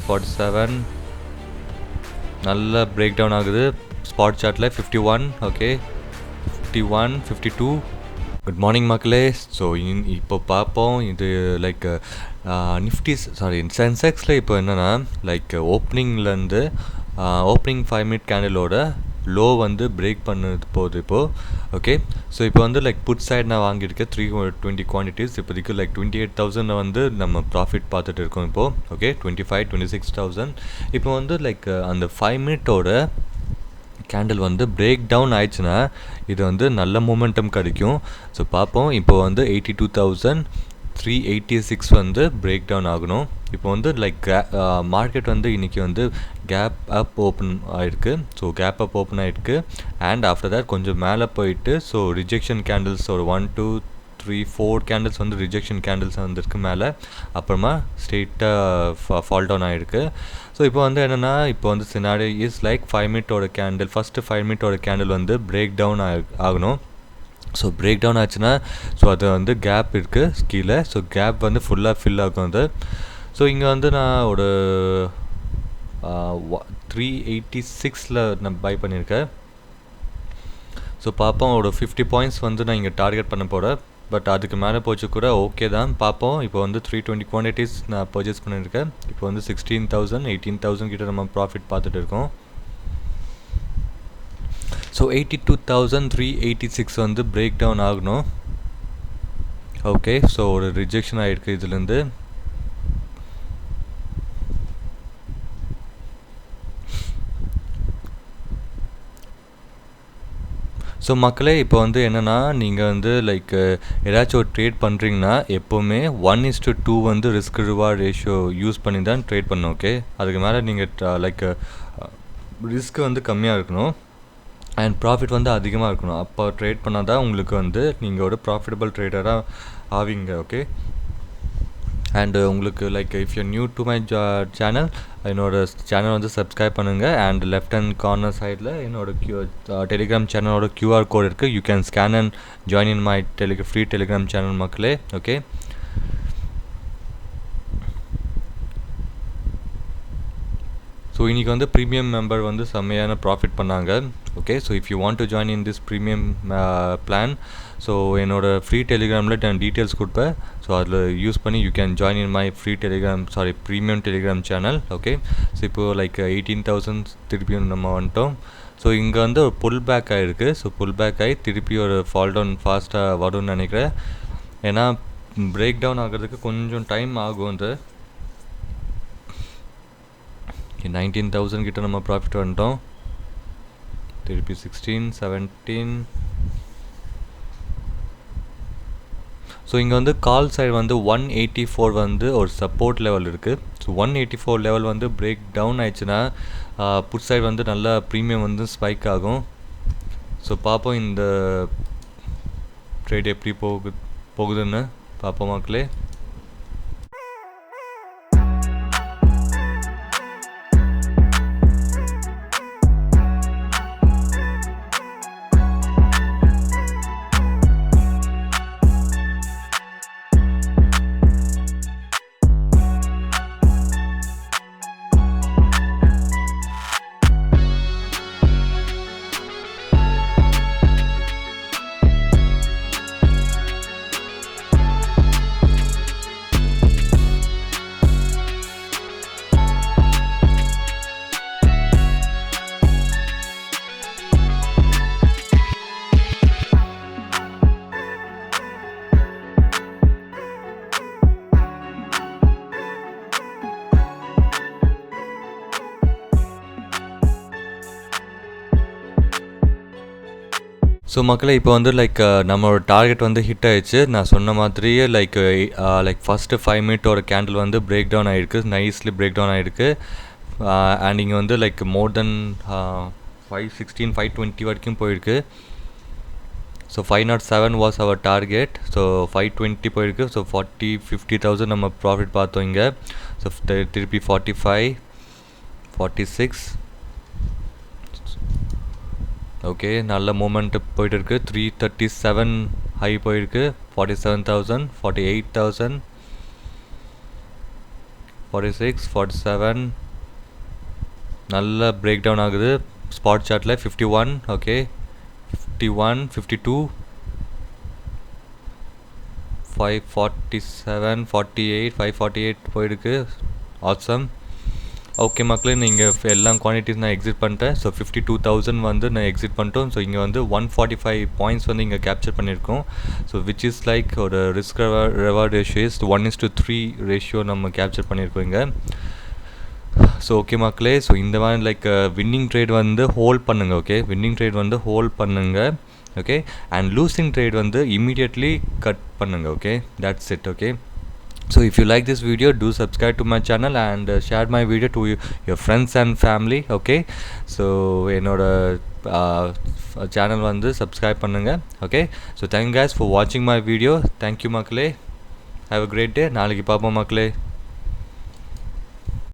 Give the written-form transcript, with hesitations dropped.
47 நல்ல break down ஆகுது. Spot சார்ட்டில் 51, ஓகே 51, 52. குட் மார்னிங் மக்களே. ஸோ இப்போ பார்ப்போம் இது லைக் சென்செக்ஸில் இப்போ என்னென்னா லைக் ஓப்பனிங்லேருந்து ஓப்பனிங் 5 மினிட் கேண்டிலோட லோ வந்து பிரேக் பண்ணது போகுது இப்போது. ஓகே, ஸோ இப்போ வந்து லைக் புட் சைட் நான் வாங்கியிருக்கேன் 320 குவான்டிட்டிஸ். இப்போதைக்கு லைக் 28,000 வந்து நம்ம ப்ராஃபிட் பார்த்துட்டு இருக்கோம் இப்போது. ஓகே, 26,000. இப்போ வந்து லைக் அந்த 5 மினிட்டோட கேண்டில் வந்து பிரேக் டவுன் ஆயிடுச்சுன்னா இது வந்து நல்ல மொமெண்டம் கிடைக்கும். ஸோ பார்ப்போம். இப்போ வந்து 82,386 வந்து பிரேக் டவுன் ஆகணும். இப்போ வந்து லைக் மார்க்கெட் வந்து இன்றைக்கி வந்து கேப் அப் ஓப்பன் ஆகிருக்கு. ஸோ கேப் அப் ஓப்பன் ஆகிருக்கு அண்ட் ஆஃப்டர் தட் கொஞ்சம் மேலே போயிட்டு ஸோ ரிஜெக்ஷன் கேண்டில்ஸ் ஒரு 1 2 3 4 கேண்டில்ஸ் வந்து ரிஜெக்ஷன் கேண்டில்ஸ் வந்துருக்கு மேலே. அப்புறமா ஸ்ட்ரெயிட்டாக ஃபால் டவுன் ஆகிருக்கு. ஸோ இப்போ வந்து என்னென்னா இப்போ வந்து சினாரி இஸ் லைக் 5 மினிட்டோட கேண்டில் ஃபஸ்ட்டு 5 மினிட்டோட கேண்டில் வந்து பிரேக் டவுன் ஆகணும். ஸோ பிரேக் டவுன் ஆச்சுன்னா ஸோ அது வந்து கேப் இருக்குது கீழே. ஸோ கேப் வந்து ஃபுல்லாக ஃபில் ஆகும் அது. ஸோ இங்கே வந்து நான் ஒரு 386 நான் பை பண்ணியிருக்கேன். ஸோ பார்ப்போம். ஒரு 50 பாயிண்ட்ஸ் வந்து நான் இங்கே டார்கெட் பண்ண போகிறேன். பட் அதுக்கு மேலே போச்சு கூட ஓகே தான், பார்ப்போம். இப்போ வந்து 320 குவான்டிட்டிஸ் நான் பர்ச்சேஸ் பண்ணியிருக்கேன். இப்போ வந்து 16,000 18,000 கிட்ட நம்ம ப்ராஃபிட் பார்த்துட்டு இருக்கோம். ஸோ 82,386 வந்து பிரேக் டவுன் ஆகணும். ஓகே, ஸோ ஒரு ரிஜெக்ஷன் ஆகிருக்கு இதுலேருந்து. ஸோ மக்களே இப்போ வந்து என்னென்னா நீங்கள் வந்து லைக் ஏதாச்சும் ஒரு ட்ரேட் பண்ணுறீங்கன்னா எப்போவுமே 1:2 வந்து ரிஸ்க் ரிவார்ட் ரேஷியோ யூஸ் பண்ணி தான் ட்ரேட் பண்ணணும். ஓகே, அதுக்கு மேலே நீங்கள் லைக் ரிஸ்க் வந்து கம்மியாக இருக்கணும் அண்ட் ப்ராஃபிட் வந்து அதிகமாக இருக்கணும். அப்போ ட்ரேட் பண்ணால் தான் உங்களுக்கு வந்து நீங்கள் ஒரு ப்ராஃபிட்டபிள் ட்ரேடராக ஆவீங்க. ஓகே, அண்டு உங்களுக்கு like if you new to my channel என்னோட சேனல் வந்து சப்ஸ்கிரைப் பண்ணுங்கள். அண்ட் லெஃப்ட் ஹேண்ட் கார்னர் சைடில் என்னோட டெலிகிராம் சேனலோட QR கோட் இருக்குது. You can scan and join in my free Telegram channel மக்களே. ஓகே, ஸோ இன்றைக்கி வந்து ப்ரீமியம் மெம்பர் வந்து செம்மையான ப்ராஃபிட் பண்ணாங்க. Okay, so if you want to join in this premium plan so என்னோடய ஃப்ரீ டெலிகிராமில் நான் டீட்டெயில்ஸ் கொடுப்பேன். ஸோ அதில் யூஸ் பண்ணி you can join in my premium Telegram channel. Okay, so இப்போது லைக் 18,000 திருப்பியும் நம்ம வந்துட்டோம். ஸோ இங்கே வந்து ஒரு புல் பேக் ஆகிருக்கு. ஸோ புல் பேக் ஆகி திருப்பி ஒரு ஃபால் டவுன் ஃபாஸ்ட்டாக வரும்னு நினைக்கிறேன். ஏன்னா பிரேக் டவுன் ஆகிறதுக்கு கொஞ்சம் டைம் ஆகும். அது 19,000 கிட்ட நம்ம ப்ராஃபிட் வந்துட்டோம். திருப்பி 16 17. ஸோ இங்கே வந்து கால் சைடு வந்து 184 வந்து ஒரு சப்போர்ட் லெவல் இருக்குது. ஸோ 184 லெவல் வந்து பிரேக் டவுன் ஆயிடுச்சுன்னா புட் சைடு வந்து நல்லா ப்ரீமியம் வந்து ஸ்பைக் ஆகும். ஸோ பார்ப்போம் இந்த ட்ரேட் எப்படி போகுதுன்னு பார்ப்போம் மக்களே. ஸோ மக்களே இப்போ வந்து லைக் நம்மளோட டார்கெட் வந்து ஹிட் ஆகிடுச்சு. நான் சொன்ன மாதிரியே லைக் ஃபஸ்ட்டு 5 மினிட்டோட கேண்டில் வந்து பிரேக் டவுன் ஆகிருக்கு. நைஸ்லி பிரேக் டவுன் ஆகிருக்கு. அண்ட் இங்கே வந்து லைக் மோர் தென் 516 520 வரைக்கும் போயிருக்கு. So 507 was our target. So 520 போயிருக்கு. ஸோ 50,000 நம்ம ப்ராஃபிட் பார்த்தோம் இங்கே. ஸோ திருப்பி 45 46. ஓகே, நல்ல மூமெண்ட்டு போயிட்டு இருக்குது. 337 ஹை போயிருக்கு. 47,000 48,000 46, 47 நல்ல பிரேக் டவுன் ஆகுது ஸ்பாட் சார்ட்டில். 51 ஓகே, 51, 52, 547, 48, 548 போயிருக்கு. ஆசம். ஓகே மக்களே, நீங்கள் எல்லாம் குவான்டிட்டிஸ் நான் எக்ஸிட் பண்ணிட்டேன். ஸோ 52,000 வந்து நான் எக்ஸிட் பண்ணிட்டோம். ஸோ இங்கே வந்து 145 பாயிண்ட்ஸ் வந்து இங்கே கேப்சர் பண்ணியிருக்கோம். ஸோ விச் இஸ் லைக் ஒரு ரிஸ்க் ரெவார்ட் ரேஷியோ இஸ் 1:3 ரேஷியோ நம்ம கேப்சர் பண்ணியிருக்கோம் இங்கே. ஸோ ஓகே மக்களே, ஸோ இந்த மாதிரி லைக் வின்னிங் ட்ரேட் வந்து ஹோல்ட் பண்ணுங்கள். ஓகே, வின்னிங் ட்ரேட் வந்து ஹோல்ட் பண்ணுங்கள். ஓகே, அண்ட் லூசிங் ட்ரேட் வந்து இமீடியட்லி கட் பண்ணுங்கள். Okay, that's it. Okay, so if you like this video, do subscribe to my channel and share my video to your friends and family. Okay, so என்னோட channel வந்து subscribe பண்ணுங்க. Okay, so thank you guys for watching my video. Thank you மக்களே, have a great day. நாளைக்கு பார்ப்போம் மக்களே.